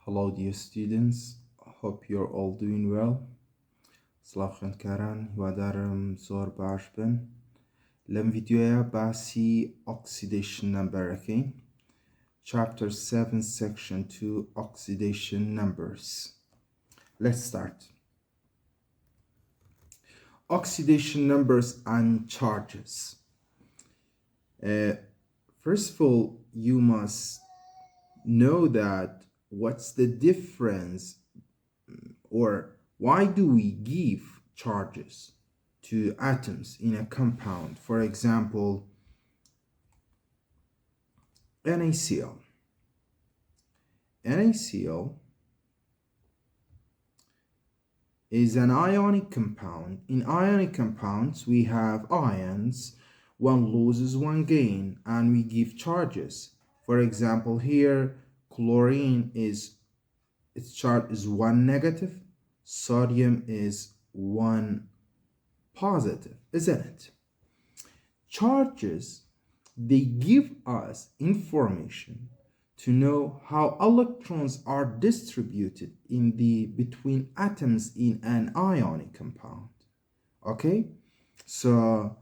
Hello dear students, hope you're all doing well. سلااوخێن کاران هیوادارم زۆر باش بن. لەم ڤیدیۆیە باسی Oxidation نمبرەکەین. Chapter 7 Section 2 Oxidation numbers. Let's start. Oxidation numbers and charges. First of all, you must know that what's the difference, or why do we give charges to atoms in a compound? For example, NaCl. NaCl is an ionic compound. In ionic compounds, we have ions, one loses, one gain, and we give charges. For example, here, chlorine its charge is 1 negative, sodium is 1 positive, isn't it? Charges, they give us information to know how electrons are distributed between atoms in an ionic compound. Okay, so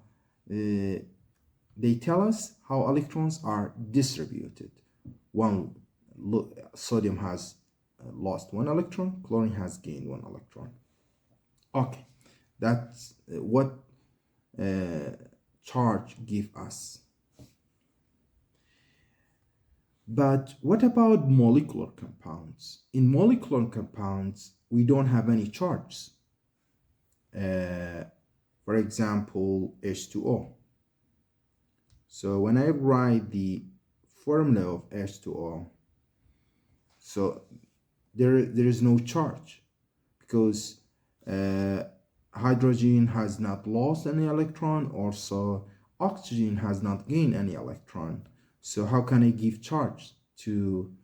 they tell us how electrons are distributed. Sodium has lost 1 electron, chlorine has gained 1 electron. Okay, that's what charge give us. But what about molecular compounds? In molecular compounds, we don't have any charges. For example, H2O. So when I write the formula of H2O, so there is no charge because hydrogen has not lost any electron, also oxygen has not gained any electron. So how can I give charge to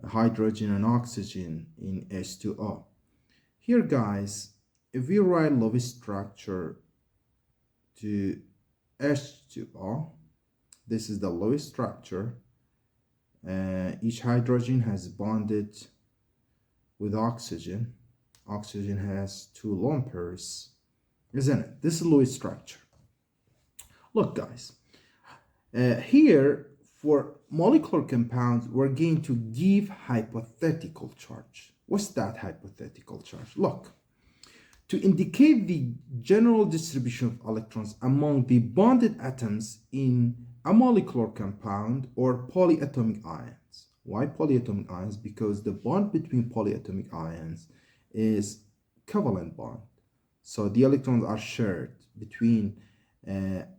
hydrogen and oxygen in H2O? Here guys, if we write Lewis structure to H2O, this is the Lewis structure. Each hydrogen has bonded with oxygen. Oxygen has 2 lone pairs, isn't it? This is Lewis structure. Look guys, here for molecular compounds, we're going to give hypothetical charge. What's that hypothetical charge? Look, to indicate the general distribution of electrons among the bonded atoms in a molecular compound or polyatomic ions. Why polyatomic ions? Because the bond between polyatomic ions is covalent bond. So the electrons are shared between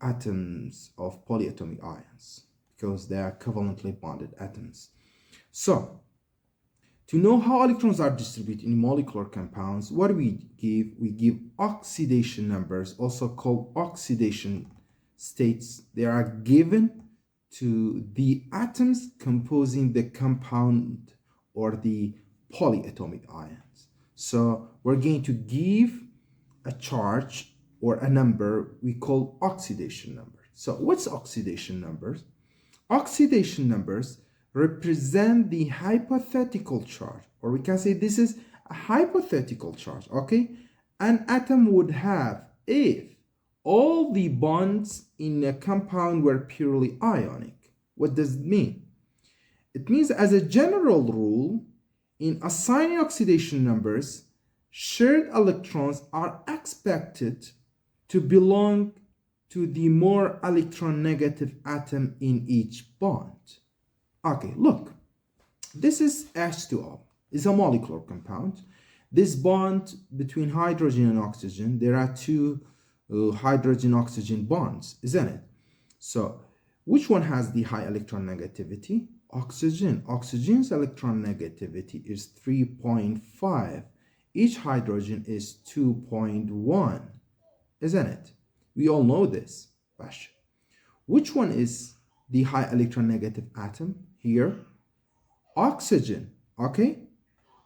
atoms of polyatomic ions because they are covalently bonded atoms. So to know how electrons are distributed in molecular compounds, what do we give? We give oxidation numbers, also called oxidation states. They are given to the atoms composing the compound or the polyatomic ions. So we're going to give a charge or a number we call oxidation number. So what's oxidation numbers? Oxidation numbers represent the hypothetical charge, or we can say this is a hypothetical charge, okay? An atom would have if all the bonds in a compound were purely ionic. What does it mean? It means, as a general rule, in assigning oxidation numbers, shared electrons are expected to belong to the more electronegative atom in each bond. Okay, look, this is H2O. It's a molecular compound. This bond between hydrogen and oxygen, there are 2 hydrogen-oxygen bonds, isn't it? So which one has the high electron negativity? Oxygen. Oxygen's electron negativity is 3.5. Each hydrogen is 2.1, isn't it? We all know this. Bash. Which one is the high electronegative atom here? Oxygen. Okay,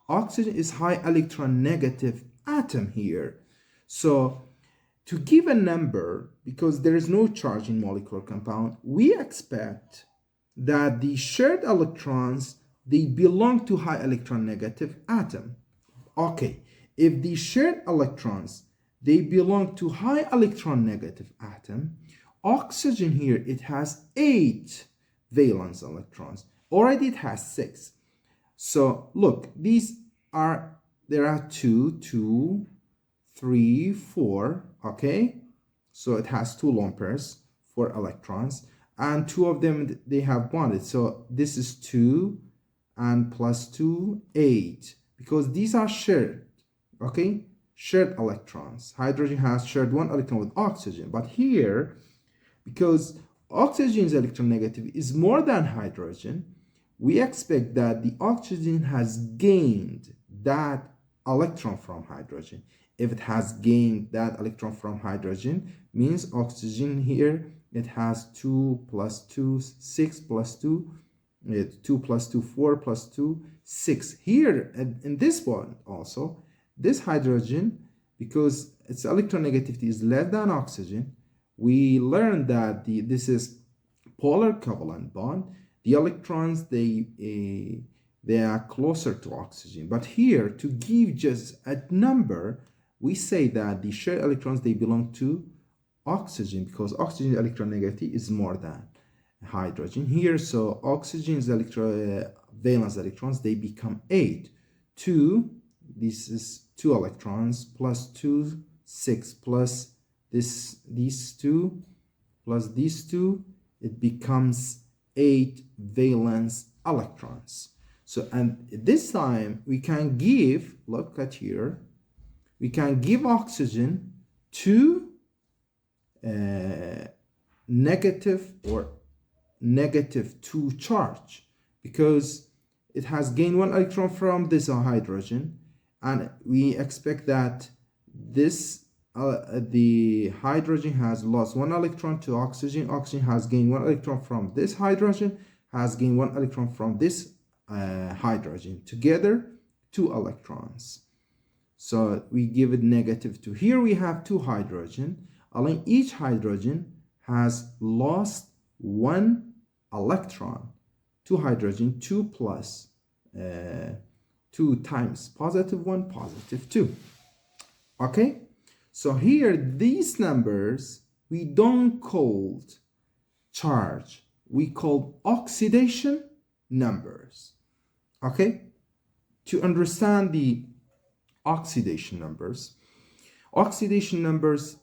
oxygen is high electronegative atom here. So to give a number, because there is no charge in molecular compound, we expect that the shared electrons they belong to high electron negative atom. Okay, if the shared electrons, they belong to high electron negative atom, oxygen here, it has 8 valence electrons. Already it has 6. So look, there are 2, 3, 4, okay? So it has 2 lone pairs, 4 electrons, and 2 of them, they have bonded. So this is 2 and plus 2, 8, because these are shared, okay? Shared electrons. Hydrogen has shared 1 electron with oxygen, but here, because oxygen's electronegativity is more than hydrogen, we expect that the oxygen has gained that electron from hydrogen. If it has gained that electron from hydrogen, means oxygen here, it has 2 plus 2, 6 plus 2, 2 plus 2, 4 plus 2, 6. Here, in this one also, this hydrogen, because its electronegativity is less than oxygen, we learned that this is polar covalent bond. The electrons, they are closer to oxygen. But here, to give just a number, we say that the shared electrons, they belong to oxygen, because oxygen electronegativity is more than hydrogen here. So oxygen's valence electrons, they become 8. 2, this is 2 electrons, plus 2, 6, plus these 2, plus these 2, it becomes 8 valence electrons. So, and this time we can give, look at here, we can give oxygen 2 negative or -2 charge, because it has gained 1 electron from this hydrogen, and we expect that this the hydrogen has lost 1 electron to oxygen. Oxygen has gained 1 electron from this hydrogen, has gained 1 electron from this hydrogen. Together, 2 electrons. So we give it -2. Here we have 2 hydrogen. Along each hydrogen has lost 1 electron. 2 hydrogen, 2 plus 2 times +1, +2. Okay? So here, these numbers, we don't call charge. We call oxidation numbers. Okay? To understand the oxidation numbers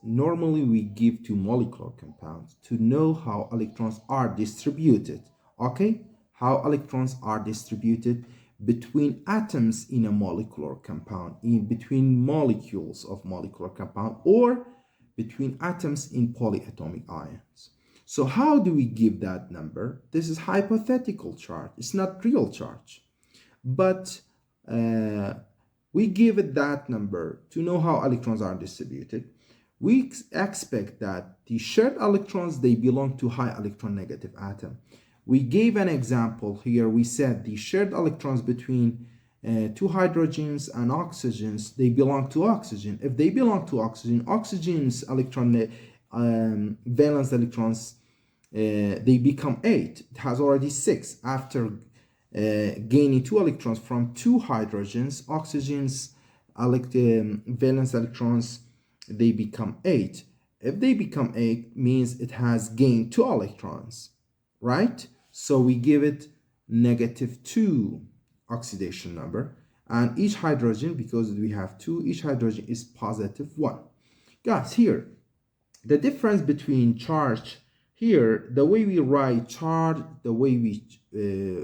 normally we give to molecular compounds to know how electrons are distributed. Okay? How electrons are distributed between atoms in a molecular compound, in between molecules of molecular compound, or between atoms in polyatomic ions. So how do we give that number? This is hypothetical charge. It's not real charge. But we give it that number to know how electrons are distributed. We expect that the shared electrons, they belong to high electron negative atom. We gave an example here. We said the shared electrons between 2 hydrogens and oxygens, they belong to oxygen. If they belong to oxygen, oxygen's valence electrons, they become 8. It has already 6. After gaining 2 electrons from 2 hydrogens, oxygen's valence electrons, they become 8. If they become 8, means it has gained 2 electrons, right? So we give it -2 oxidation number, and each hydrogen, because we have 2, each hydrogen is +1. Guys, here, the difference between charge, here, the way we write charge, the way we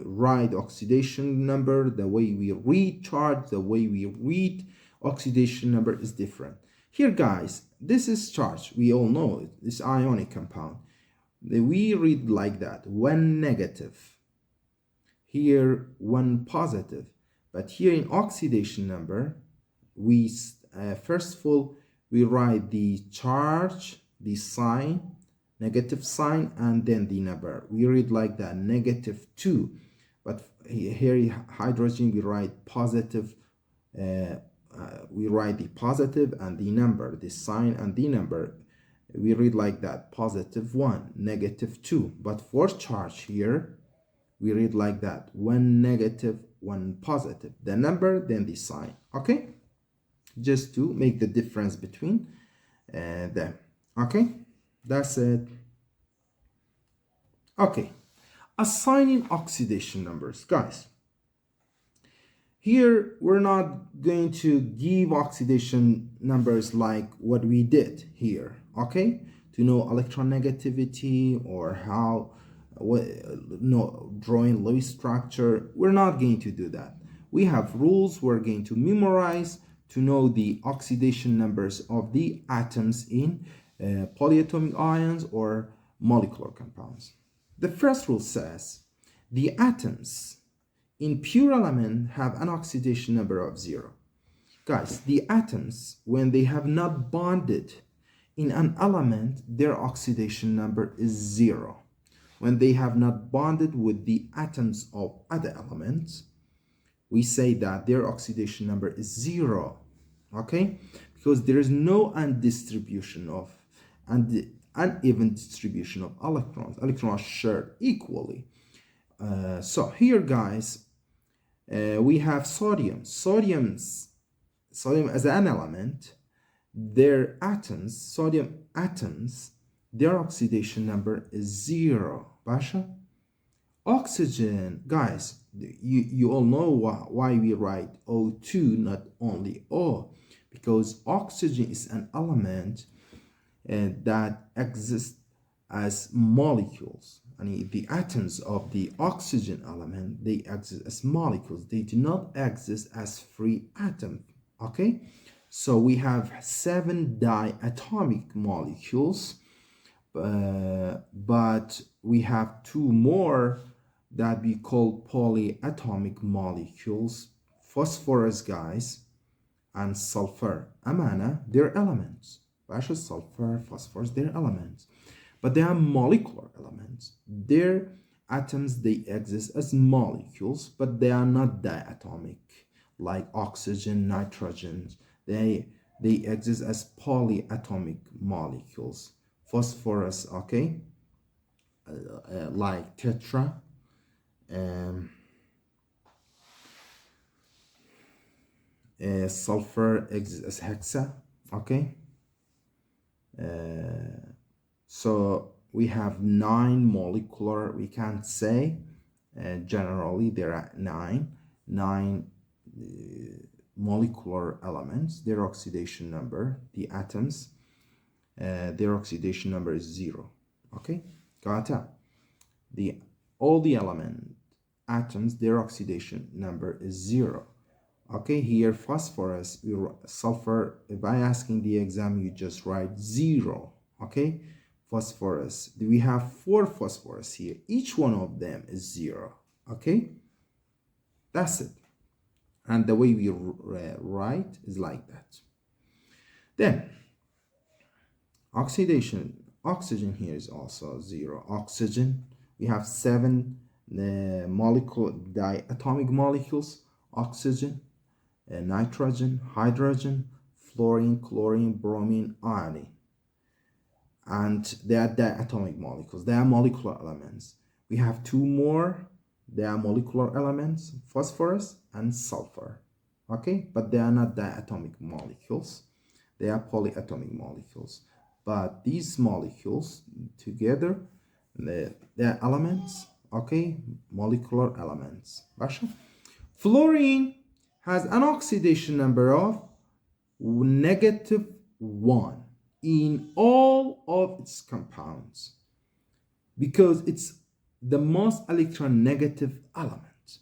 write oxidation number, the way we read charge, the way we read oxidation number is different. Here, guys, this is charge. We all know it. This ionic compound. We read like that, 1 negative. Here, 1 positive. But here in oxidation number, we first of all, we write the charge, the sign, negative sign, and then the number. We read like that, -2. But here hydrogen, we write positive. We write the positive and the number, the sign and the number. We read like that, +1, -2. But for charge here, we read like that: one negative, one positive, the number, then the sign. Okay, just to make the difference between them. Okay, that's it. Okay, assigning oxidation numbers, guys. Here we're not going to give oxidation numbers like what we did here. Okay, to know electronegativity or how no, drawing Lewis structure, we're not going to do that. We have rules we're going to memorize to know the oxidation numbers of the atoms in polyatomic ions or molecular compounds. The first rule says the atoms in pure element have an oxidation number of 0. Guys, the atoms, when they have not bonded in an element, their oxidation number is 0. When they have not bonded with the atoms of other elements, we say that their oxidation number is 0. Okay? Because there is no undistribution of uneven distribution of electrons. Electrons share equally. So here, guys, we have sodium. Sodium as an element, their atoms, sodium atoms, their oxidation number is 0. Basha? Oxygen, guys, you all know why we write O2, not only O, because oxygen is an element that exists as molecules. I mean, the atoms of the oxygen element, they exist as molecules. They do not exist as free atoms. Okay, so we have 7 diatomic molecules, but we have 2 more that we call polyatomic molecules: phosphorus, guys, and sulfur. Amana, they're elements. Sulfur, phosphorus, they're elements. But they are molecular elements. Their atoms, they exist as molecules, but they are not diatomic, like oxygen, nitrogen. They exist as polyatomic molecules. Phosphorus, okay, like tetra. Sulfur exists as hexa, okay. So we have 9 molecular, we can't say, generally there are 9 molecular elements. Their oxidation number, the atoms, their oxidation number is 0. Okay, got it? All the element atoms, their oxidation number is 0. Okay, here phosphorus, sulfur, by asking the exam, you just write 0. Okay, phosphorus, we have 4 phosphorus here. Each one of them is 0. Okay, that's it. And the way we write is like that. Then oxidation, oxygen here is also 0. Oxygen, we have 7 diatomic molecules: oxygen, nitrogen, hydrogen, fluorine, chlorine, bromine, iodine. And they are diatomic molecules. They are molecular elements. We have 2 more. They are molecular elements: phosphorus and sulfur. Okay, but they are not diatomic molecules. They are polyatomic molecules. But these molecules together, they are elements. Okay, molecular elements. Fluorine has an oxidation number of -1 in all of its compounds because it's the most electronegative element.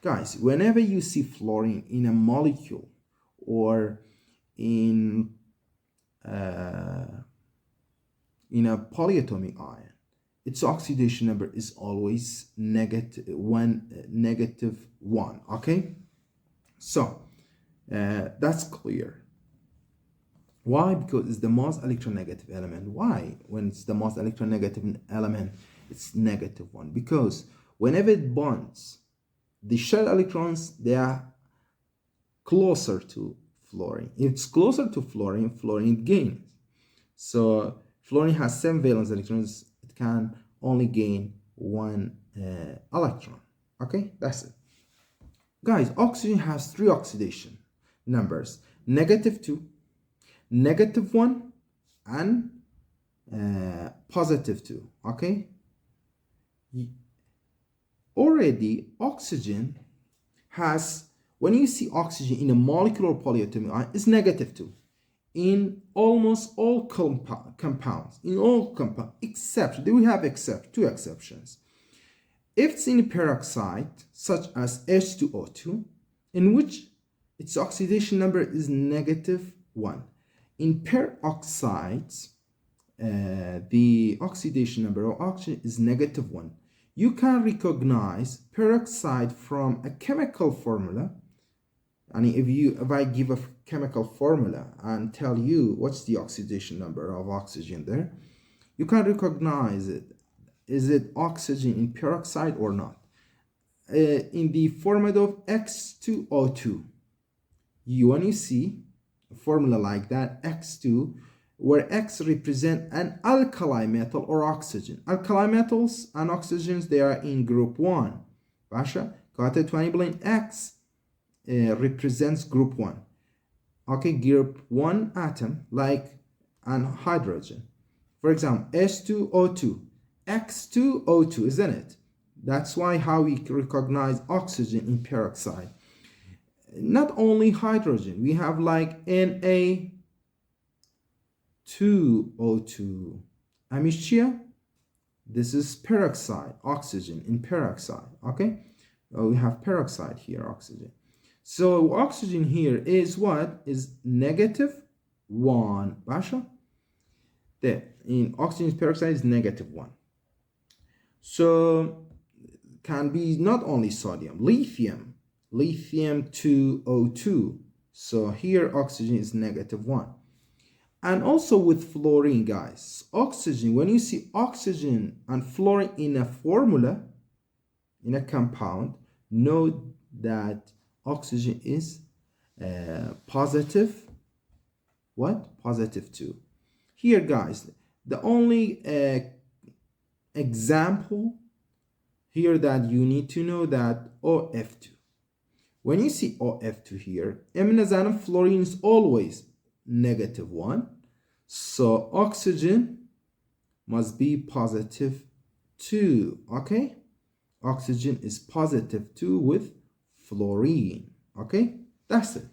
Guys, whenever you see fluorine in a molecule or in a polyatomic ion, its oxidation number is always -1. Okay, so that's clear. Why? Because it's the most electronegative element. Why? When it's the most electronegative element, it's -1. Because whenever it bonds, the shell electrons, they are closer to fluorine. If it's closer to fluorine, fluorine gains. So fluorine has 7 valence electrons. It can only gain 1 electron. Okay, that's it. Guys, oxygen has three oxidation numbers: -2, -1, and +2. Okay, already oxygen has, when you see oxygen in a molecular polyatomic ion, it's -2 in almost all compounds, except we have two exceptions. If it's in peroxide, such as H2O2, in which its oxidation number is -1. In peroxides, the oxidation number of oxygen is -1. You can recognize peroxide from a chemical formula. And if I give a chemical formula and tell you what's the oxidation number of oxygen there, you can recognize it. Is it oxygen in peroxide or not? In the format of X2O2, when you see a formula like that, X2, where X represent an alkali metal or oxygen. Alkali metals and oxygens, they are in group 1. Basha, got it? X represents group 1. Okay, group 1 atom, like an hydrogen. For example, H2O2, X2O2, isn't it? That's why how we recognize oxygen in peroxide. Not only hydrogen, we have like Na2O2. Amicia, this is peroxide, oxygen in peroxide. Okay, we have peroxide here, oxygen. So oxygen here is what? Is -1. Basha? There, in oxygen peroxide is -1. So can be not only sodium, lithium 2O2. So here oxygen is -1. And also with fluorine, guys, oxygen, when you see oxygen and fluorine in a formula, in a compound, know that oxygen is positive, what? +2. Here, guys, the only example here that you need to know that OF2. When you see OF2 here, immunazanum fluorine is always -1. So oxygen must be +2. Okay? Oxygen is +2 with fluorine. Okay? That's it.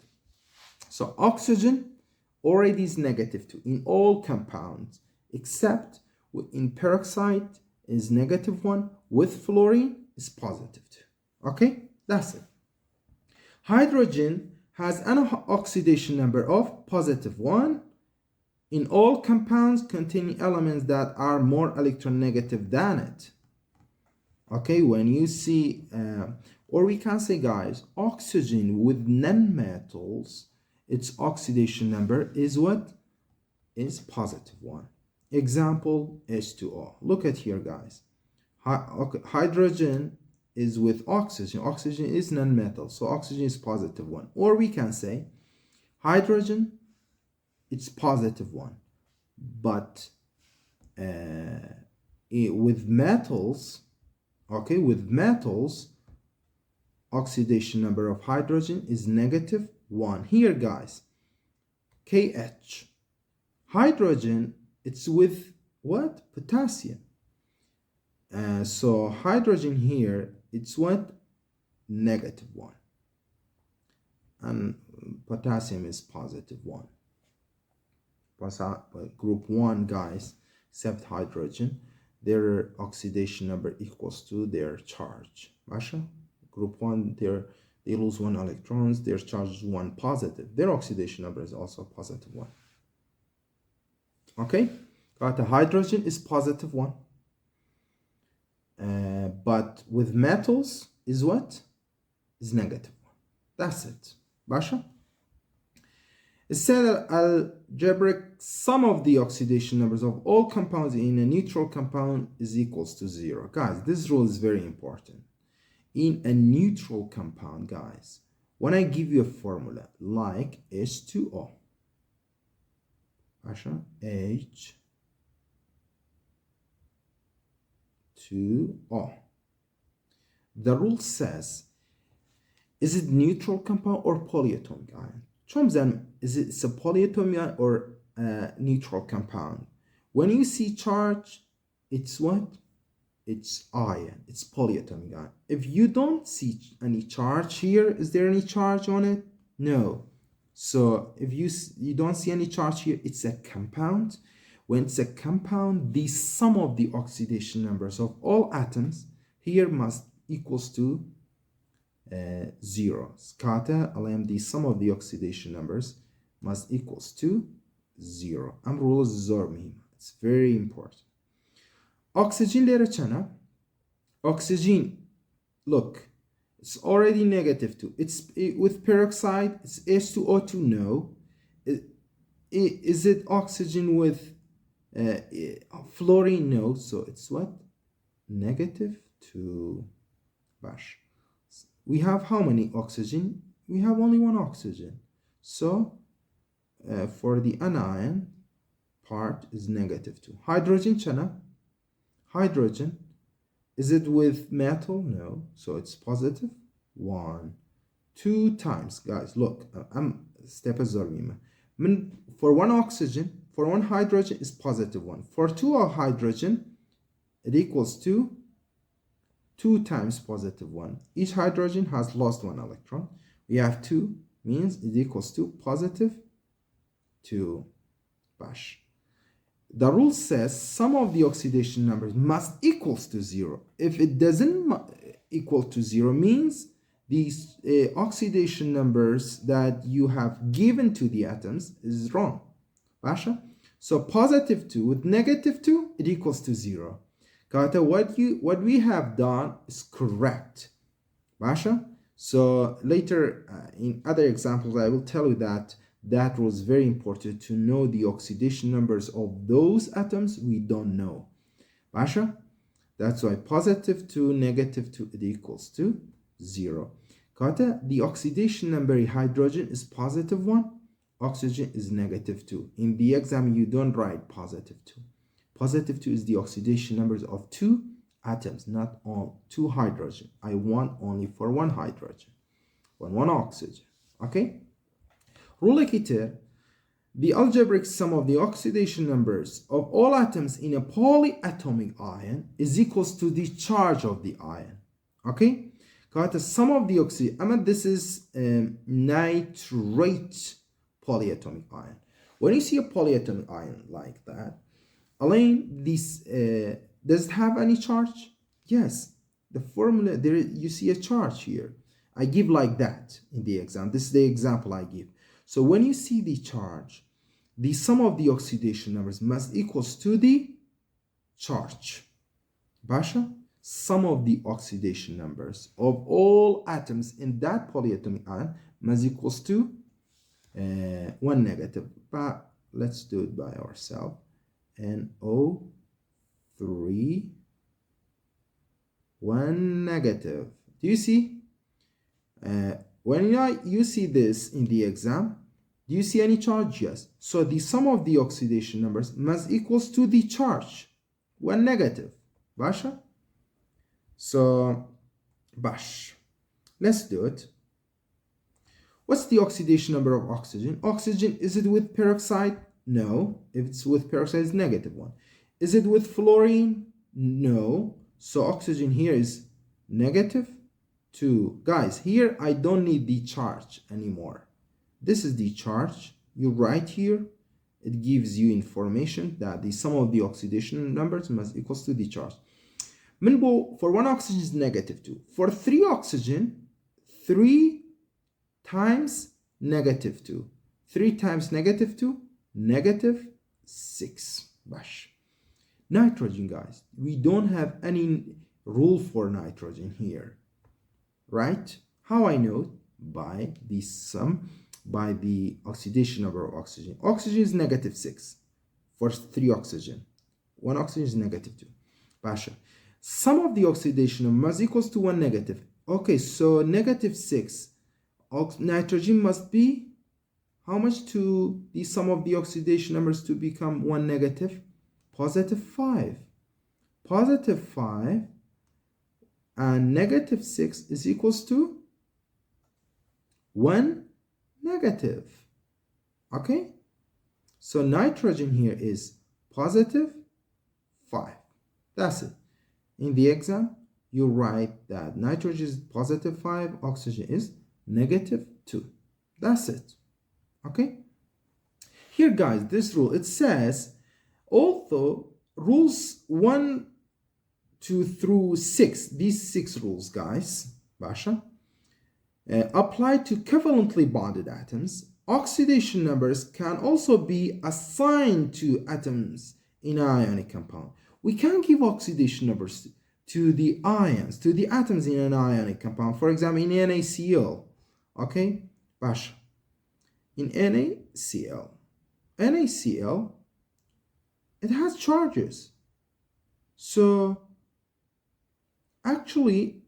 So oxygen already is -2 in all compounds, except in peroxide is -1, with fluorine is +2. Okay? That's it. Hydrogen has an oxidation number of +1 in all compounds containing elements that are more electronegative than it. Okay, when you see, or we can say, guys, oxygen with nonmetals, its oxidation number is what? Is +1. Example, H2O. Look at here, guys. Hydrogen is with oxygen. Oxygen is nonmetal, so oxygen is +1. Or we can say hydrogen, it's +1. But with metals, okay, with metals, oxidation number of hydrogen is -1. Here, guys, KH. Hydrogen, it's with what? Potassium. So hydrogen here, it's what? -1. And potassium is +1. Group 1, guys, except hydrogen, their oxidation number equals to their charge. Masha? Group 1, they lose 1 electrons, their charge is 1 positive. Their oxidation number is also +1. Okay? Got the hydrogen is +1. But with metals is what? Is -1. That's it. Basha? It said that algebraic sum of the oxidation numbers of all compounds in a neutral compound is equals to 0. Guys, this rule is very important. In a neutral compound, guys, when I give you a formula like H2O, Basha, H2O. The rule says, is it neutral compound or polyatomic ion? شو مزن is it a polyatomic ion or a neutral compound? When you see charge, it's what? It's ion. It's polyatomic ion. If you don't see any charge here, is there any charge on it? No. So if you don't see any charge here, it's a compound. When it's a compound, the sum of the oxidation numbers of all atoms here must equals to 0. Scatter alam, the sum of the oxidation numbers must equals to 0. Am rule zor muhim. It's very important. Oxygen ليرة oxygen, look, it's already -2. It's with peroxide, it's H2O2, no. Is it oxygen with fluorine? No. So it's what? -2 bash. We have how many oxygen? We have only one oxygen. So for the anion part is -2. Hydrogen chana. Hydrogen, is it with metal? No. So it's positive 1. 2 times, guys, look, I'm step for one oxygen, for one hydrogen is +1. For 2 hydrogen, it equals to 2 times +1. Each hydrogen has lost 1 electron. We have 2, means it equals to +2 bash. The rule says sum of the oxidation numbers must equals to 0. If it doesn't equal to 0, means these oxidation numbers that you have given to the atoms is wrong. Basha? So +2 with -2, it equals to 0. Kata, what we have done is correct. Basha? So later in other examples, I will tell you that was very important to know the oxidation numbers of those atoms we don't know. Basha? That's why +2, -2, it equals to 0. Kata, the oxidation number in hydrogen is +1, oxygen is -2. In the exam, you don't write +2. +2 is the oxidation numbers of 2 atoms, not all 2 hydrogen. I want only for 1 hydrogen, one oxygen. Okay? Rule كتير, the algebraic sum of the oxidation numbers of all atoms in a polyatomic ion is equals to the charge of the ion. Okay? Got the sum of the oxidation. This is nitrate polyatomic ion. When you see a polyatomic ion like that, Elaine, this does it have any charge? Yes. The formula there, you see a charge here. I give like that in the exam. This is the example I give. So when you see the charge, the sum of the oxidation numbers must equals to the charge. Basha, sum of the oxidation numbers of all atoms in that polyatomic ion must equals to 1 negative. But let's do it by ourselves. NO3, 1 negative. Do you see? When you see this in the exam, do you see any charge? Yes. So the sum of the oxidation numbers must equals to the charge, 1 negative. Basha? So, bash. Let's do it. What's the oxidation number of oxygen? Oxygen, is it with peroxide? No. If it's with peroxide, it's -1. Is it with fluorine? No. So oxygen here is -2. Guys, here I don't need the charge anymore. This is the charge. You write here. It gives you information that the sum of the oxidation numbers must equals to the charge. For 1 oxygen is -2. For 3 oxygen, 3 times -2. 3 times -2, -6. Bash. Nitrogen, guys. We don't have any rule for nitrogen here. Right? How I know? By the sum, by the oxidation number of oxygen. Oxygen is -6 for 3 oxygen. 1 oxygen is -2. Basha. Sum of the oxidation must equals to 1 negative. Okay, so -6. Nitrogen must be how much to the sum of the oxidation numbers to become 1 negative? +5. +5 and negative 6 is equals to 1 negative. Okay, so nitrogen here is positive 5. That's it. In the exam, you write that nitrogen is positive 5, oxygen is negative 2. That's it. Okay, here guys, this rule, it says although rules 1, 2 through 6, these 6 rules guys, Basha, apply to covalently bonded atoms, oxidation numbers can also be assigned to atoms in an ionic compound. We can give oxidation numbers to the ions, to the atoms in an ionic compound. For example, in NaCl, okay, Basha, in NaCl, it has charges. So actually,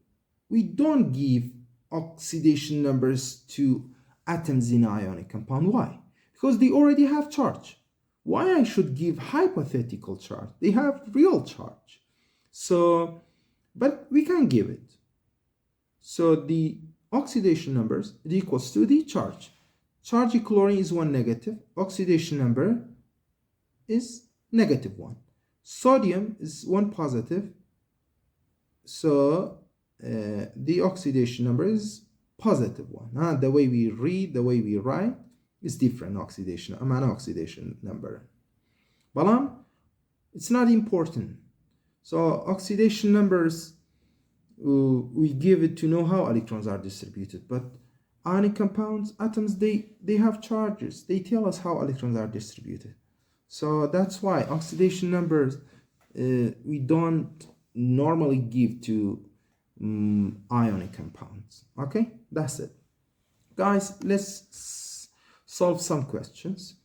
we don't give oxidation numbers to atoms in ionic compound. Why? Because they already have charge. Why I should give hypothetical charge? They have real charge. So, but we can give it. So the oxidation numbers, it equals to the charge. Charge of chlorine is 1 negative. Oxidation number is negative 1. Sodium is 1 positive. So the oxidation number is positive 1. The way we read, the way we write is different oxidation, an oxidation number. But it's not important. So oxidation numbers, we give it to know how electrons are distributed. But ionic compounds, atoms, they have charges. They tell us how electrons are distributed. So that's why oxidation numbers we don't normally give to ionic compounds. Okay, that's it. Guys, let's solve some questions.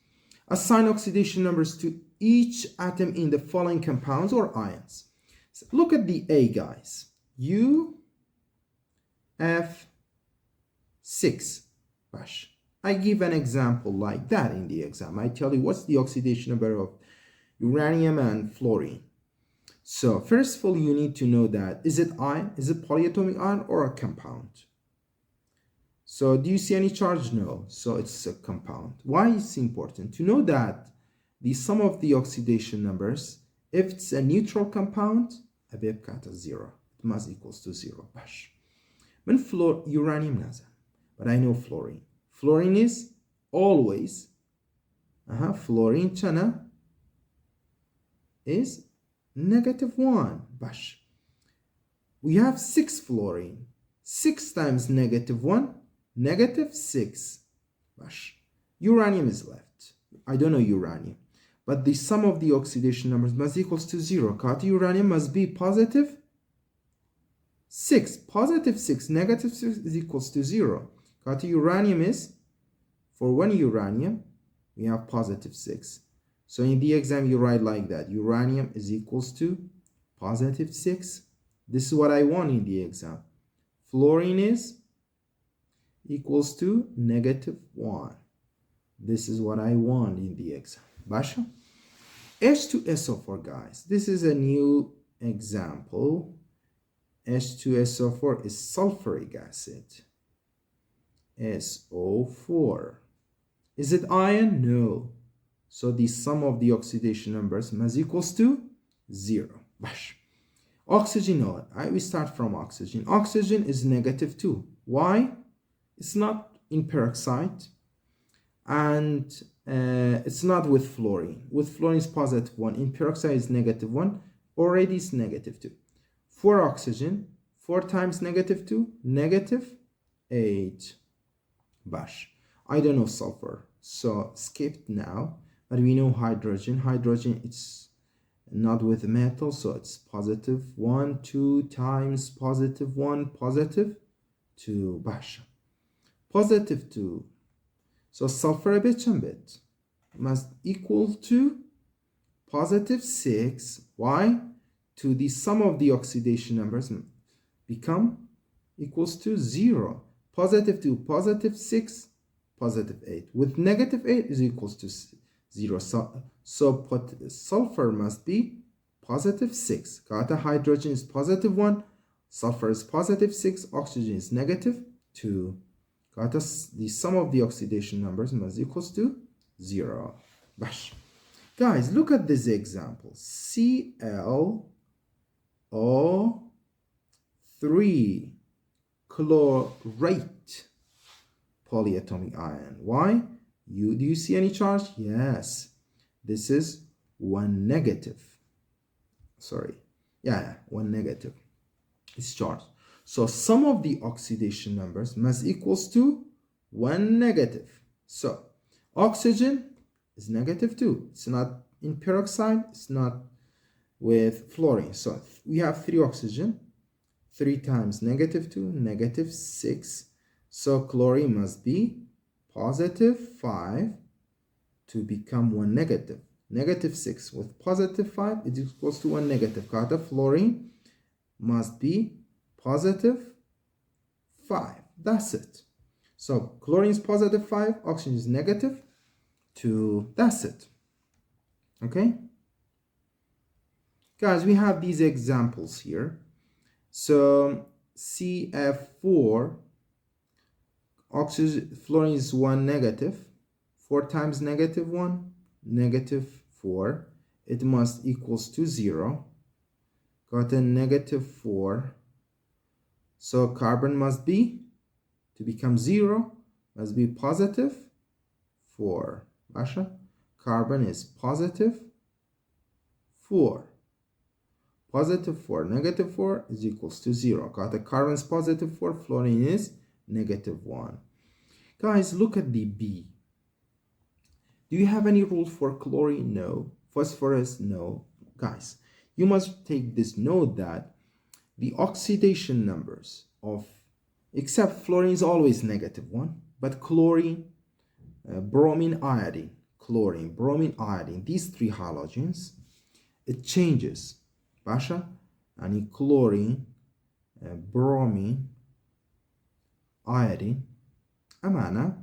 Assign oxidation numbers to each atom in the following compounds or ions. So look at the A, guys. UF6. I give an example like that in the exam. I tell you what's the oxidation number of uranium and fluorine. So first of all, you need to know that is it ion, is it polyatomic ion or a compound? So do you see any charge? No. So it's a compound. Why is it important? To know that the sum of the oxidation numbers, if it's a neutral compound, أبيب كاتا 0. It must equals to 0. من uranium نازل. But I know fluorine. Fluorine is always fluorine chana is negative 1. We have 6 fluorine. 6 times negative 1, negative 6. Uranium is left. I don't know uranium. But the sum of the oxidation numbers must equals to 0. Kati uranium must be positive 6. Positive 6, negative 6 is equals to 0. Kati uranium is, for 1 uranium, we have positive 6. So in the exam, you write like that. Uranium is equals to positive 6. This is what I want in the exam. Fluorine is equals to negative 1. This is what I want in the exam. Basha? H2SO4, guys. This is a new example. H2SO4 is sulfuric acid. SO4. Is it ion? No. So the sum of the oxidation numbers must equals to 0. Oxygen, no. We start from oxygen. Oxygen is negative 2. Why? It's not in peroxide. And it's not with fluorine. With fluorine is positive 1. In peroxide is negative 1. Already it's negative 2. For oxygen, 4 times negative 2, negative 8. I don't know sulfur. So skipped now. But we know hydrogen. Hydrogen, it's not with metal, so it's positive 1, 2 times positive 1, positive 2. Positive 2. So sulfur a bit must equal to positive 6. Why? To the sum of the oxidation numbers become equals to 0. Positive 2, positive 6, positive 8. With negative 8 is equals to 0. So sulfur must be positive 6. Hydrogen is positive 1. Sulfur is positive 6, oxygen is negative 2. Got us the sum of the oxidation numbers must equals to 0. Bash. Guys, look at this example. ClO3 chlorate polyatomic ion. Why? Do you see any charge? Yes. This is 1 negative. Sorry. Yeah, 1 negative. It's charged. So sum of the oxidation numbers must equals to 1 negative. So oxygen is negative 2. It's not in peroxide. It's not with fluorine. So we have 3 oxygen. 3 times negative 2, negative 6. So chlorine must be positive 5 to become 1 negative. Negative 6 with positive 5 is equals to 1 negative. Got fluorine must be positive 5. That's it. So chlorine is positive 5, oxygen is negative 2. That's it. Okay? Guys, we have these examples here. So CF4, oxygen, fluorine is 1 negative. 4 times negative 1, negative 4. It must equals to 0. Got a negative 4. So carbon must be, to become 0, must be positive 4. Basha? Carbon is positive 4. Positive 4, negative 4 is equals to 0. Got the carbon is positive 4, fluorine is negative 1. Guys, look at the B. Do you have any rule for chlorine? No. Phosphorus? No. Guys, you must take this note that the oxidation numbers of, except fluorine is always negative 1, but chlorine, bromine, iodine, chlorine, bromine, iodine, these 3 halogens, it changes. Basha, and chlorine, bromine, iodine, amana,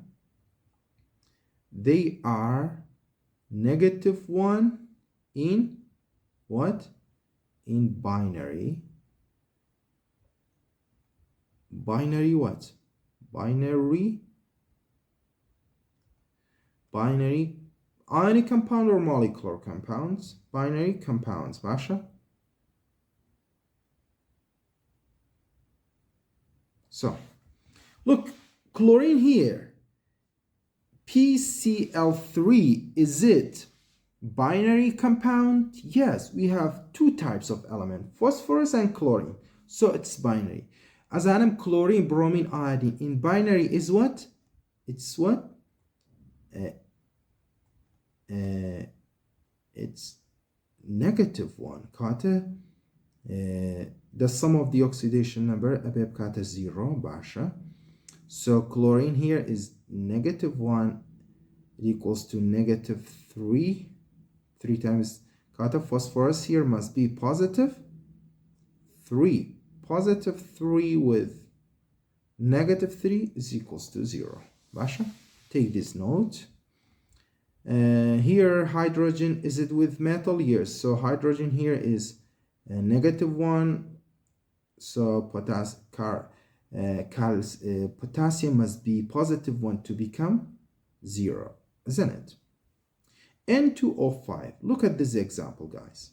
they are negative 1 in what? In binary. Binary what? Binary ionic compound or molecular compounds? Binary compounds, Basha. So, look, chlorine here, PCl3, is it binary compound? Yes, we have 2 types of element, phosphorus and chlorine. So it's binary. As atom, chlorine, bromine, iodine in binary is what? It's what? It's negative 1. Kata. The sum of the oxidation number above kata 0. Basha. So chlorine here is negative 1 equals to negative 3. 3 times kata. Phosphorus here must be positive 3. Positive 3 with negative 3 is equals to 0. Basha, take this note. Here hydrogen, is it with metal? Yes. So hydrogen here is negative 1. So potassium must be positive 1 to become 0, isn't it? N2O5. Look at this example, guys.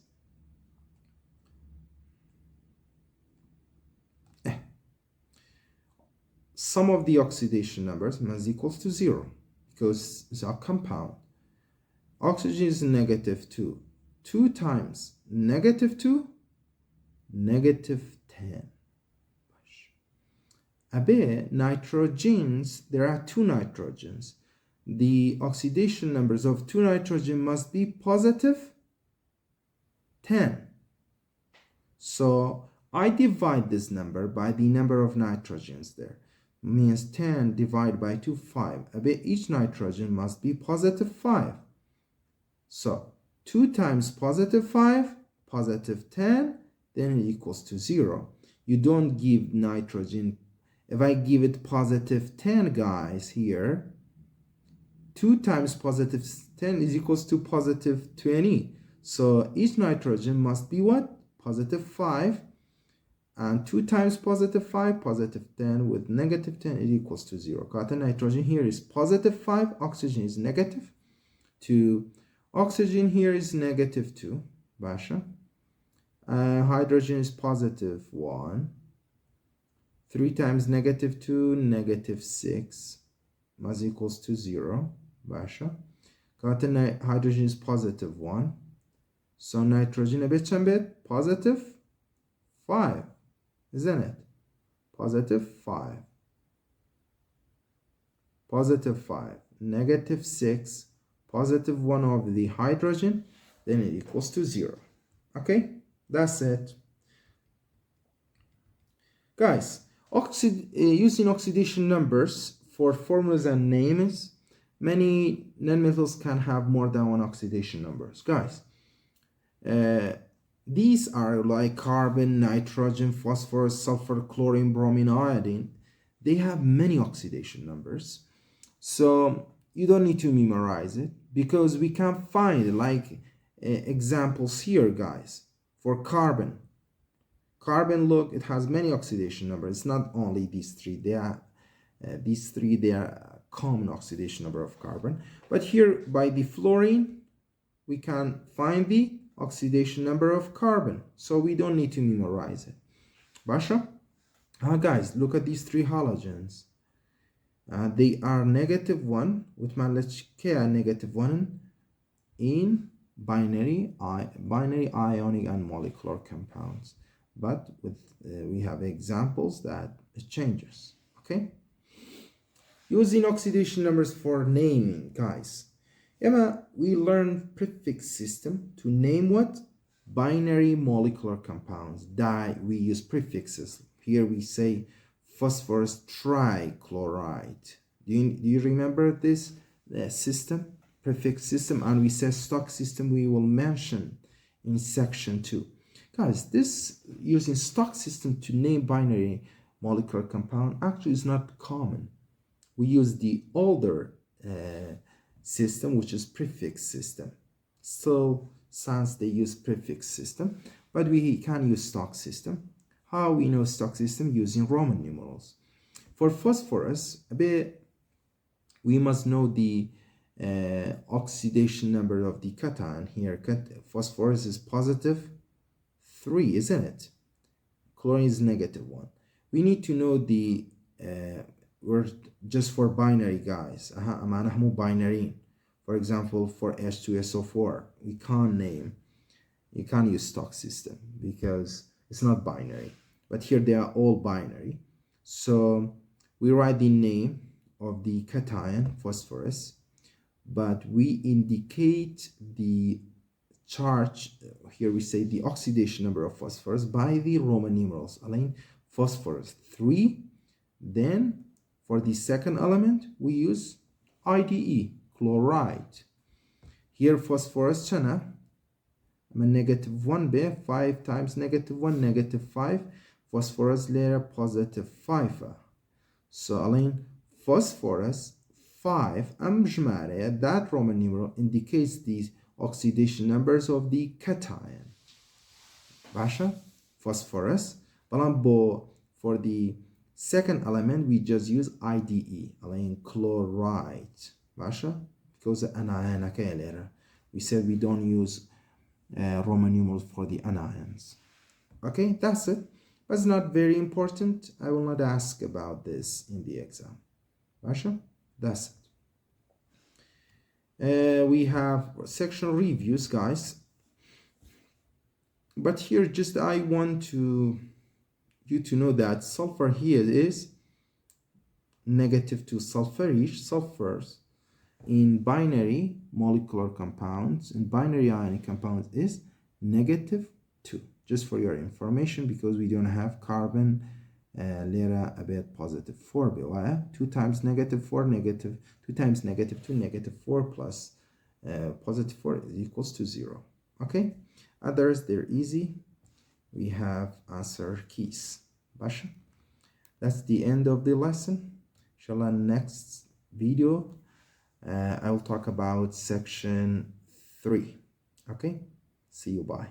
Sum of the oxidation numbers must equals to 0 because it's a compound. Oxygen is negative 2. 2 times negative 2, negative 10. Abe, nitrogens, there are 2 nitrogens. The oxidation numbers of 2 nitrogen must be positive 10. So I divide this number by the number of nitrogens there. Means 10 divided by 2, 5. Abe, each nitrogen must be positive 5. So 2 times positive 5, positive 10, then it equals to 0. You don't give nitrogen. If I give it positive 10, guys, here, 2 times positive 10 is equals to positive 20. So each nitrogen must be what? Positive 5. and 2 times positive 5, positive 10 with negative 10, it equals to 0. Cotton nitrogen here is positive 5, oxygen is negative 2, oxygen here is negative 2, Basha. Hydrogen is positive 1, 3 times negative 2, negative 6, is equals to 0, Basha. Cotton hydrogen is positive 1, so nitrogen a bit positive 5, isn't it? Positive 5, positive 5, negative 6, positive 1 of the hydrogen, then it equals to 0. Okay, that's it. Guys, using oxidation numbers for formulas and names, many nonmetals can have more than one oxidation numbers. Guys, these are like carbon, nitrogen, phosphorus, sulfur, chlorine, bromine, iodine. They have many oxidation numbers. So you don't need to memorize it because we can find like examples here, guys. For carbon. Carbon, look, it has many oxidation numbers. It's not only these three. They are common oxidation number of carbon. But here by the fluorine, we can find the oxidation number of carbon. So we don't need to memorize it. Basha? Guys, look at these three halogens. They are negative 1 with negative 1 in binary ionic and molecular compounds. But with we have examples that it changes. Okay, using oxidation numbers for naming, guys. We learn prefix system to name what? Binary molecular compounds. We use prefixes. Here we say phosphorus trichloride. Do you remember this system? Prefix system, and we say stock system we will mention in section 2. Guys, this using stock system to name binary molecular compound actually is not common. We use the older system, which is prefix system. So since they use prefix system, but we can use stock system. How we know stock system? Using Roman numerals. For phosphorus, we must know the oxidation number of the cation. Here, phosphorus is positive 3, isn't it? Chlorine is negative 1. We need to know the we're just for binary, guys. Binary. For example, for H2SO4, we can't name. You can't use stock system because it's not binary. But here they are all binary. So we write the name of the cation, phosphorus, but we indicate the charge. Here we say the oxidation number of phosphorus by the Roman numerals. Phosphorus 3. Then for the second element, we use IDE, chloride. Here phosphorus chana, negative 1b, 5 times negative 1, negative 5. Phosphorus layer positive 5. So phosphorus 5 amjmare, that Roman numeral indicates the oxidation numbers of the cation. Basha, phosphorus. For the second element, we just use IDE, chloride. Basha, because we said we don't use Roman numerals for the anions. Okay, that's it. But it's not very important. I will not ask about this in the exam. Basha, that's it. We have section reviews, guys. But here, just I want you to know that sulfur here is negative 2 sulfurish. Sulfurs in binary molecular compounds, in binary ionic compounds, is negative 2. Just for your information, because we don't have carbon later a bit positive 4 below. 2 times negative 4, negative 2 times negative 2, negative 4 plus positive 4 is equals to 0. Okay, others, they're easy. We have answer keys. Basha, that's the end of the lesson. Inshallah, next video I will talk about section 3. Okay, see you, bye.